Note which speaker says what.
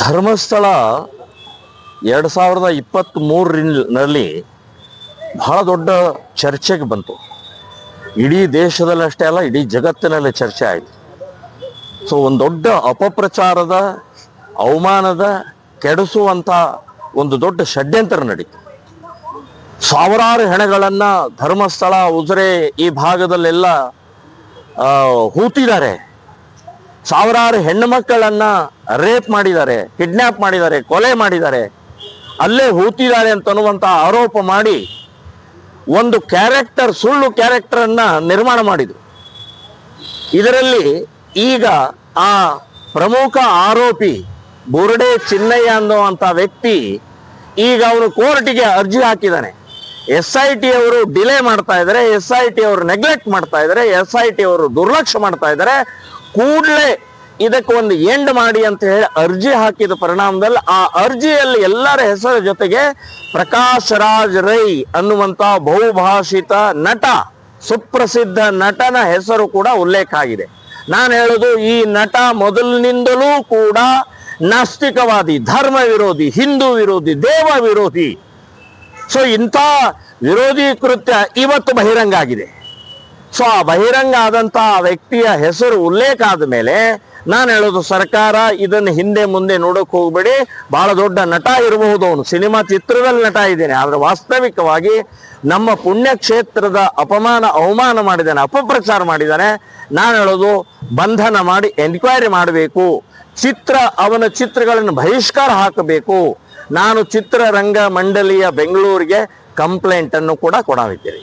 Speaker 1: ಧರ್ಮಸ್ಥಳ 2023ರಲ್ಲಿ ಬಹಳ ದೊಡ್ಡ ಚರ್ಚೆಗೆ ಬಂತು. ಇಡೀ ದೇಶದಲ್ಲಷ್ಟೇ ಅಲ್ಲ, ಇಡೀ ಜಗತ್ತಿನಲ್ಲಿ ಚರ್ಚೆ ಆಯಿತು. ಸೊ ಒಂದು ದೊಡ್ಡ ಅಪಪ್ರಚಾರದ, ಅವಮಾನದ, ಕೆಡಿಸುವಂಥ ಒಂದು ದೊಡ್ಡ ಷಡ್ಯಂತ್ರ ನಡೀತು. ಸಾವಿರಾರು ಹೆಣಗಳನ್ನು ಧರ್ಮಸ್ಥಳ, ಉಜಿರೆ ಈ ಭಾಗದಲ್ಲೆಲ್ಲ ಹೂತಿದ್ದಾರೆ. ಸಾವಿರಾರು ಹೆಣ್ಣು ಮಕ್ಕಳನ್ನ ರೇಪ್ ಮಾಡಿದ್ದಾರೆ, ಕಿಡ್ನ್ಯಾಪ್ ಮಾಡಿದ್ದಾರೆ, ಕೊಲೆ ಮಾಡಿದ್ದಾರೆ, ಅಲ್ಲೇ ಹೂತಿದ್ದಾರೆ ಅಂತನ್ನುವಂಥ ಆರೋಪ ಮಾಡಿ ಒಂದು ಕ್ಯಾರೆಕ್ಟರ್, ಸುಳ್ಳು ಕ್ಯಾರೆಕ್ಟರನ್ನ ನಿರ್ಮಾಣ ಮಾಡಿದ್ರು. ಇದರಲ್ಲಿ ಈಗ ಆ ಪ್ರಮುಖ ಆರೋಪಿ ಬುರುಡೆ ಚಿನ್ನಯ್ಯ ಅನ್ನುವಂಥ ವ್ಯಕ್ತಿ ಈಗ ಅವನು ಕೋರ್ಟಿಗೆ ಅರ್ಜಿ ಹಾಕಿದ್ದಾನೆ. SIT ಅವರು ಡಿಲೇ ಮಾಡ್ತಾ ಇದ್ದಾರೆ, SIT ಅವರು ನೆಗ್ಲೆಕ್ಟ್ ಮಾಡ್ತಾ ಇದ್ದಾರೆ, SIT ಅವರು ದುರ್ಲಕ್ಷ್ಯ ಮಾಡ್ತಾ ಇದ್ದಾರೆ, ಕೂಡಲೇ ಇದಕ್ಕೆ ಒಂದು ಎಂಡ್ ಮಾಡಿ ಅಂತ ಹೇಳಿ ಅರ್ಜಿ ಹಾಕಿದ ಪರಿಣಾಮದಲ್ಲಿ ಆ ಅರ್ಜಿಯಲ್ಲಿ ಎಲ್ಲರ ಹೆಸರ ಜೊತೆಗೆ ಪ್ರಕಾಶ್ ರಾಜ್ ರೈ ಅನ್ನುವಂಥ ಬಹುಭಾಷಿತ ನಟ, ಸುಪ್ರಸಿದ್ಧ ನಟನ ಹೆಸರು ಕೂಡ ಉಲ್ಲೇಖ ಆಗಿದೆ. ನಾನು ಹೇಳೋದು, ಈ ನಟ ಮೊದಲಿನಿಂದಲೂ ಕೂಡ ನಾಸ್ತಿಕವಾದಿ, ಧರ್ಮ ವಿರೋಧಿ, ಹಿಂದೂ ವಿರೋಧಿ, ದೇವ ವಿರೋಧಿ. ಸೊ ಇಂಥ ವಿರೋಧಿ ಕೃತ್ಯ ಇವತ್ತು ಬಹಿರಂಗ ಆಗಿದೆ. ಸೊ ಆ ಬಹಿರಂಗ ಆದಂಥ ವ್ಯಕ್ತಿಯ ಹೆಸರು ಉಲ್ಲೇಖ ಆದ ಮೇಲೆ ನಾನು ಹೇಳೋದು, ಸರ್ಕಾರ ಇದನ್ನು ಹಿಂದೆ ಮುಂದೆ ನೋಡೋಕೆ ಹೋಗ್ಬೇಡಿ. ಬಹಳ ದೊಡ್ಡ ನಟ ಇರಬಹುದು, ಅವನು ಸಿನಿಮಾ ಚಿತ್ರದಲ್ಲಿ ನಟ ಇದ್ದೇನೆ, ಆದರೆ ವಾಸ್ತವಿಕವಾಗಿ ನಮ್ಮ ಪುಣ್ಯಕ್ಷೇತ್ರದ ಅವಮಾನ ಮಾಡಿದ್ದಾನೆ, ಅಪಪ್ರಚಾರ ಮಾಡಿದ್ದಾನೆ. ನಾನು ಹೇಳೋದು, ಬಂಧನ ಮಾಡಿ ಎನ್ಕ್ವೈರಿ ಮಾಡಬೇಕು, ಅವನ ಚಿತ್ರಗಳನ್ನು ಬಹಿಷ್ಕಾರ ಹಾಕಬೇಕು. ನಾನು ಚಿತ್ರರಂಗ ಮಂಡಳಿಯ ಬೆಂಗಳೂರಿಗೆ ಕಂಪ್ಲೇಂಟ್ ಅನ್ನು ಕೂಡ ಕೊಡಾವಿದ್ದೇನೆ.